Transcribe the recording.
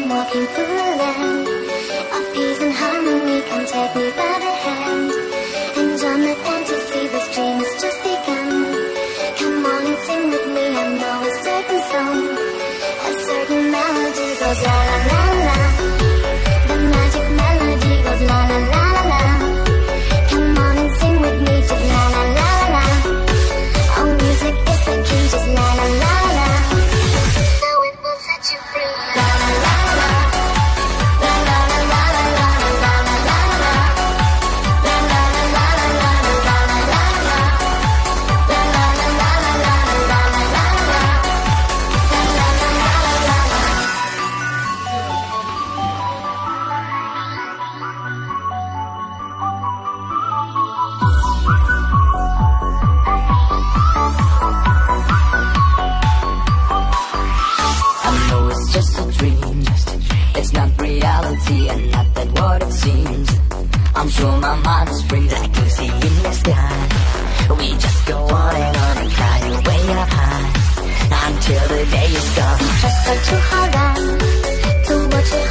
I'm walking through a land of peace and harmony. Come take me by the hand and join my fantasy. This dream has just begun. Come on and sing with me. I know a certain song, a certain melody goes la la la la. The magic melody goes la la la la la. Come on and sing with me, just la la la la la. Oh, music is the key, just la la la la. So it will set you free. La la la la. La la la la la la la la la la. La la la la la la la la la la. La la la la la la la la la la. La la la la la la. I know it's just a dream, it's not reality and not that what it seems. I'm sure my mind is free like Lucy in the sky. We just go on and fly way up high until the day is gone. Just got to hold on to what you